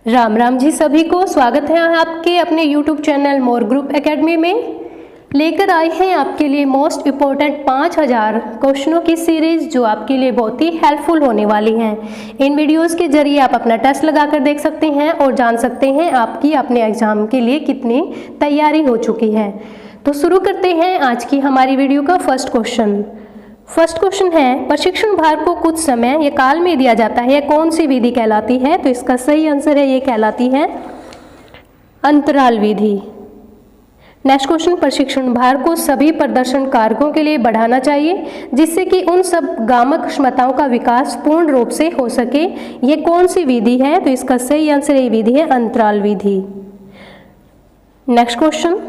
राम राम जी सभी को। स्वागत है आपके अपने YouTube चैनल मोर ग्रुप एकेडमी में। लेकर आए हैं आपके लिए मोस्ट इम्पोर्टेंट 5000 क्वेश्चनों की सीरीज जो आपके लिए बहुत ही हेल्पफुल होने वाली हैं। इन वीडियोस के जरिए आप अपना टेस्ट लगाकर देख सकते हैं और जान सकते हैं आपकी अपने एग्जाम के लिए कितनी तैयारी हो चुकी है। तो शुरू करते हैं आज की हमारी वीडियो का फर्स्ट क्वेश्चन है, प्रशिक्षण भार को कुछ समय या काल में दिया जाता है, कौन सी विधि कहलाती है? तो इसका सही आंसर है, ये कहलाती है अंतराल विधि। नेक्स्ट क्वेश्चन, प्रशिक्षण भार को सभी प्रदर्शन कारकों के लिए बढ़ाना चाहिए जिससे कि उन सब गामक क्षमताओं का विकास पूर्ण रूप से हो सके, ये कौन सी विधि है? तो इसका सही आंसर ये विधि है अंतराल विधि। नेक्स्ट क्वेश्चन,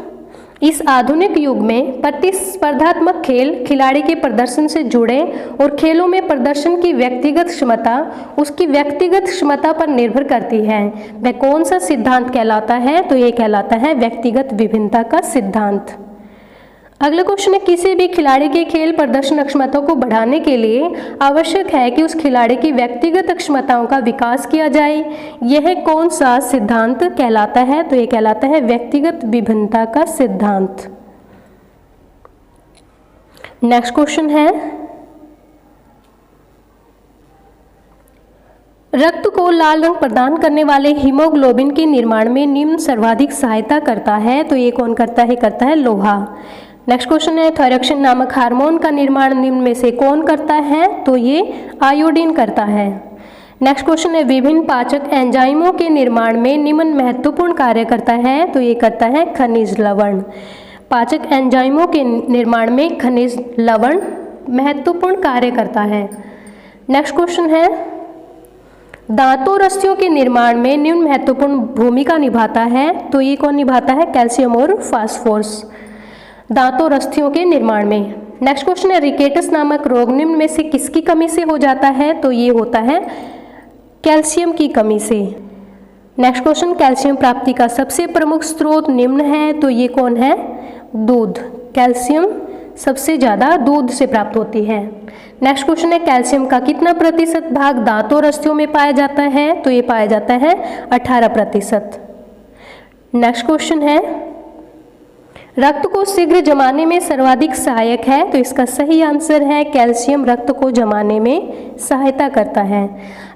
इस आधुनिक युग में प्रतिस्पर्धात्मक खेल खिलाड़ी के प्रदर्शन से जुड़े और खेलों में प्रदर्शन की व्यक्तिगत क्षमता उसकी व्यक्तिगत क्षमता पर निर्भर करती है, वह कौन सा सिद्धांत कहलाता है? तो ये कहलाता है व्यक्तिगत विभिन्नता का सिद्धांत। अगला क्वेश्चन है, किसी भी खिलाड़ी के खेल प्रदर्शन क्षमताओं को बढ़ाने के लिए आवश्यक है कि उस खिलाड़ी की व्यक्तिगत क्षमताओं का विकास किया जाए, यह कौन सा सिद्धांत कहलाता है? तो यह कहलाता है व्यक्तिगत विभिन्नता का सिद्धांत। नेक्स्ट क्वेश्चन है, रक्त को लाल रंग प्रदान करने वाले हीमोग्लोबिन के निर्माण में निम्न सर्वाधिक सहायता करता है, तो ये कौन करता है? करता है लोहा। नेक्स्ट क्वेश्चन है, थायरोक्सिन नामक हार्मोन का निर्माण निम्न में से कौन करता है? तो ये आयोडीन करता है। नेक्स्ट क्वेश्चन है, विभिन्न पाचक एंजाइमों के निर्माण में निम्न महत्वपूर्ण कार्य करता है, तो ये करता है खनिज लवण। पाचक एंजाइमों के निर्माण में खनिज लवण महत्वपूर्ण कार्य करता है। नेक्स्ट क्वेश्चन है, दांतों रस्सियों के निर्माण में निम्न महत्वपूर्ण भूमिका निभाता है, तो ये कौन निभाता है? कैल्शियम और फास्फोरस दांतों रस्सियों के निर्माण में। नेक्स्ट क्वेश्चन है, रिकेटस नामक रोग निम्न में से किसकी कमी से हो जाता है? तो ये होता है कैल्शियम की कमी से। नेक्स्ट क्वेश्चन, कैल्शियम प्राप्ति का सबसे प्रमुख स्रोत निम्न है, तो ये कौन है? दूध। कैल्शियम सबसे ज़्यादा दूध से प्राप्त होती है। नेक्स्ट क्वेश्चन है, कैल्शियम का कितना प्रतिशत भाग दांतों रस्सियों में पाया जाता है? तो ये पाया जाता है 18%। नेक्स्ट क्वेश्चन है, रक्त को शीघ्र जमाने में सर्वाधिक सहायक है, तो इसका सही आंसर है कैल्शियम रक्त को जमाने में सहायता करता है।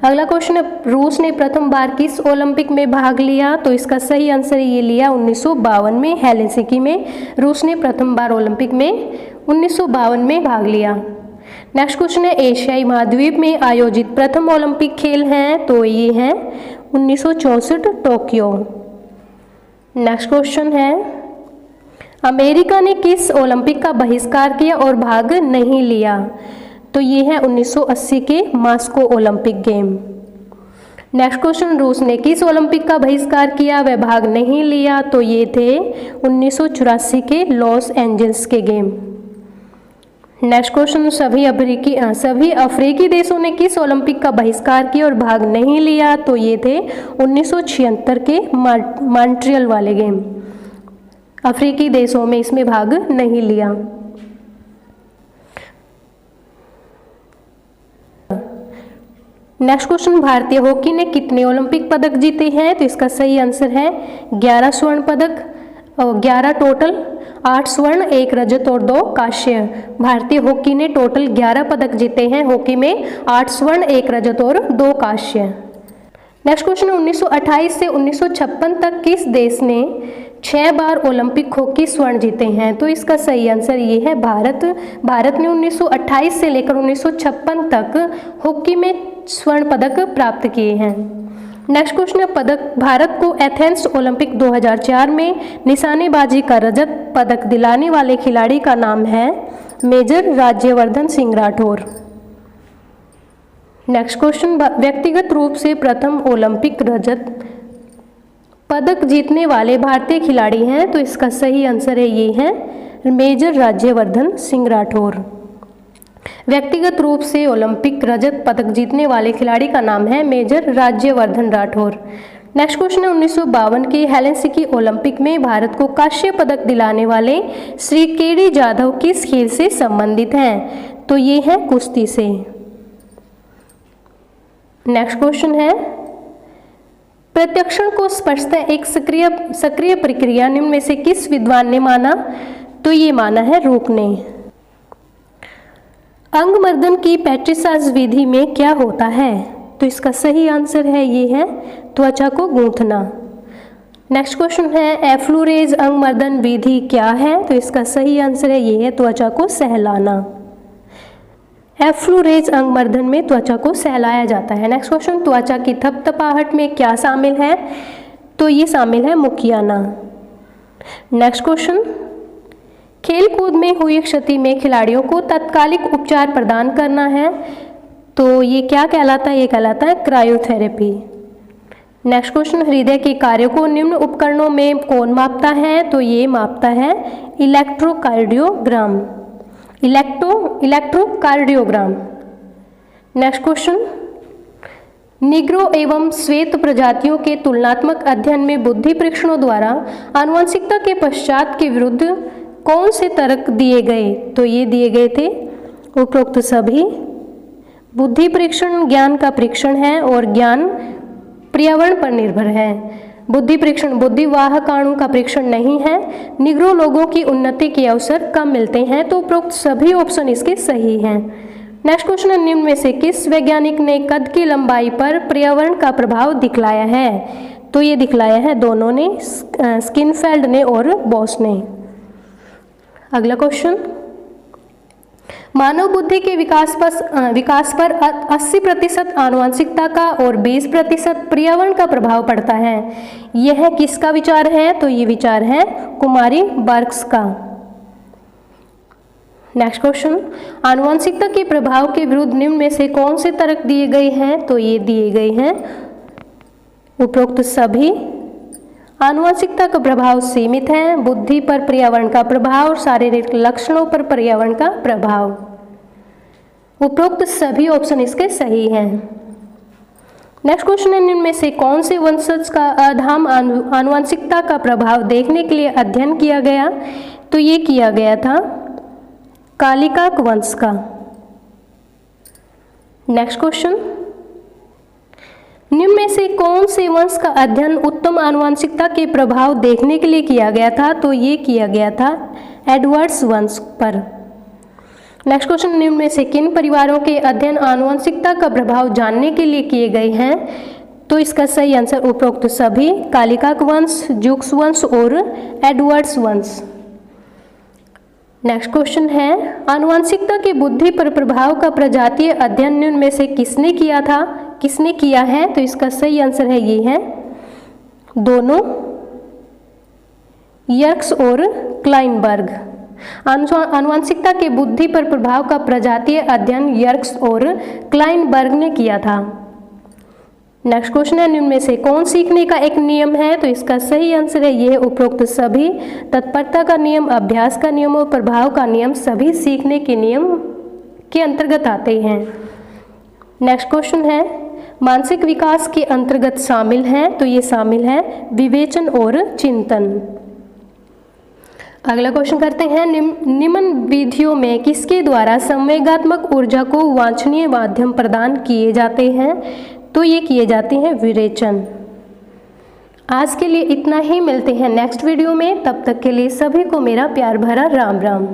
अगला क्वेश्चन है, रूस ने प्रथम बार किस ओलंपिक में भाग लिया? तो इसका सही आंसर ये लिया 1952 में, हेलसिंकी में रूस ने प्रथम बार ओलंपिक में 1952 में भाग लिया। नेक्स्ट क्वेश्चन है, एशियाई महाद्वीप में आयोजित प्रथम ओलंपिक खेल हैं, तो ये हैं 1964 टोक्यो। नेक्स्ट क्वेश्चन है, अमेरिका ने किस ओलंपिक का बहिष्कार किया और भाग नहीं लिया? तो ये है 1980 के Moscow Olympic game. Next question, रूस ने किस ओलंपिक का बहिष्कार किया व भाग नहीं लिया? तो ये थे 1984 के लॉस एंजल्स के गेम। नेक्स्ट क्वेश्चन, सभी अफ्रीकी देशों ने किस ओलंपिक का बहिष्कार किया और भाग नहीं लिया? तो ये थे 1976 के मॉन्ट्रियल वाले गेम। अफ्रीकी देशों में इसमें भाग नहीं लिया। नेक्स्ट क्वेश्चन, भारतीय हॉकी ने कितने ओलंपिक पदक जीते हैं? तो इसका सही आंसर है 11 स्वर्ण पदक और 11 टोटल, 8 स्वर्ण 1 रजत और 2 कांस्य। भारतीय हॉकी ने टोटल 11 पदक जीते हैं हॉकी में, 8 स्वर्ण 1 रजत और 2 कांस्य। नेक्स्ट क्वेश्चन, 1928 से 1956 तक किस देश ने 6 बार ओलंपिक हॉकी स्वर्ण जीते हैं? तो इसका सही आंसर ये है भारत। भारत ने 1928 से लेकर 1956 तक हॉकी में स्वर्ण पदक प्राप्त किए हैं। नेक्स्ट क्वेश्चन है, भारत को एथेंस ओलंपिक 2004 में निशानेबाजी का रजत पदक दिलाने वाले खिलाड़ी का नाम है major Rajyavardhan Singh Rathore. Next question, व्यक्तिगत रूप से प्रथम ओलंपिक रजत पदक जीतने वाले भारतीय खिलाड़ी हैं? तो इसका सही आंसर है ये है मेजर राज्यवर्धन सिंह राठौर। व्यक्तिगत रूप से ओलंपिक रजत पदक जीतने वाले खिलाड़ी का नाम है major Rajyavardhan Rathore. Next question है, 1952 के हेलसिंकी ओलंपिक में भारत को कांस्य पदक दिलाने वाले श्री केडी जाधव किस खेल से संबंधित हैं? तो ये है कुश्ती से। नेक्स्ट क्वेश्चन है, प्रत्यक्षण को स्पर्शतः एक सक्रिय प्रक्रिया निम्न में से किस विद्वान ने माना? तो ये माना है रूक ने। अंगमर्दन की पेट्रिसाज विधि में क्या होता है? तो इसका सही आंसर है ये है त्वचा को गूंथना। नेक्स्ट क्वेश्चन है एफ्लूरेज अंगमर्दन विधि क्या है? तो इसका सही आंसर है ये है त्वचा को सहलाना। एफ्लूरेज अंगमर्दन में त्वचा को सहलाया जाता है। नेक्स्ट क्वेश्चन त्वचा की थपथपाहट में क्या शामिल है? तो ये शामिल है मुखियाना। नेक्स्ट क्वेश्चन खेलकूद में हुई क्षति में खिलाड़ियों को तात्कालिक उपचार प्रदान करना है, तो ये क्या कहलाता है? ये कहलाता है क्रायोथेरेपी। नेक्स्ट क्वेश्चन हृदय के कार्यों को निम्न उपकरणों में कौन मापता है? तो ये मापता है electrocardiogram. Electrocardiogram. Next question Negro एवं श्वेत प्रजातियों के तुलनात्मक अध्ययन में बुद्धि परीक्षणों द्वारा आनुवंशिकता के पश्चात के विरुद्ध कौन से तर्क दिए गए? तो ये दिए गए थे उपरोक्त सभी। बुद्धि परीक्षण ज्ञान का परीक्षण है और ज्ञान पर्यावरण पर निर्भर है। बुद्धि परीक्षण बुद्धिवाहक अणु का परीक्षण नहीं है। निग्रो लोगों की उन्नति के अवसर कम मिलते हैं, तो उपरोक्त सभी ऑप्शन इसके सही हैं। नेक्स्ट क्वेश्चन है निम्न में से किस वैज्ञानिक ने कद की लंबाई पर पर्यावरण का प्रभाव दिखलाया है? तो ये दिखलाया है दोनों ने, स्किनफेल्ड ने और बॉस ने। अगला क्वेश्चन मानव बुद्धि के विकास पर 80% आनुवंशिकता का और 20% पर्यावरण का प्रभाव पड़ता है। यह किसका विचार है? तो ये विचार है कुमारी बर्क्स का। नेक्स्ट क्वेश्चन आनुवंशिकता के प्रभाव के विरुद्ध निम्न में से कौन से तर्क दिए गए हैं? तो ये दिए गए हैं उपरोक्त सभी। आनुवंशिकता का प्रभाव सीमित है, बुद्धि पर पर्यावरण का प्रभाव और शारीरिक लक्षणों पर पर्यावरण का प्रभाव। उपरोक्त सभी ऑप्शन इसके सही हैं। नेक्स्ट क्वेश्चन है निम्न में से कौन से वंशज का अधाम आनुवंशिकता का प्रभाव देखने के लिए अध्ययन किया गया? तो ये किया गया था कालिकाक वंश का। नेक्स्ट क्वेश्चन निम्न में से कौन से वंश का अध्ययन उत्तम आनुवंशिकता के प्रभाव देखने के लिए किया गया था? तो ये किया गया था एडवर्ड्स वंश पर। नेक्स्ट क्वेश्चन निम्न में से किन परिवारों के अध्ययन आनुवंशिकता का प्रभाव जानने के लिए किए गए हैं? तो इसका सही आंसर उपरोक्त सभी, कालिकाक वंश, जुक्स वंश और एडवर्ड्स वंश। नेक्स्ट क्वेश्चन है आनुवंशिकता के बुद्धि पर प्रभाव का प्रजातीय अध्ययन निम्न में से किसने किया है? तो इसका सही आंसर है ये है दोनों, यर्क्स और क्लाइनबर्ग। आनुवंशिकता के बुद्धि पर प्रभाव का प्रजातीय अध्ययन यर्क्स और क्लाइनबर्ग ने किया था। नेक्स्ट क्वेश्चन है निम्न में से कौन सीखने का एक नियम है? तो इसका सही आंसर है ये उपरोक्त सभी। तत्परता का नियम, अभ्यास का नियम और प्रभाव का नियम सभी सीखने के नियम के अंतर्गत आते हैं। नेक्स्ट क्वेश्चन है मानसिक विकास के अंतर्गत शामिल हैं, तो ये शामिल है विवेचन और चिंतन। अगला क्वेश्चन करते हैं निम्न विधियों में किसके द्वारा संवेगात्मक ऊर्जा को वांछनीय माध्यम प्रदान किए जाते हैं? तो ये किए जाते हैं विरेचन। आज के लिए इतना ही, मिलते हैं नेक्स्ट वीडियो में। तब तक के लिए सभी को मेरा प्यार भरा राम राम।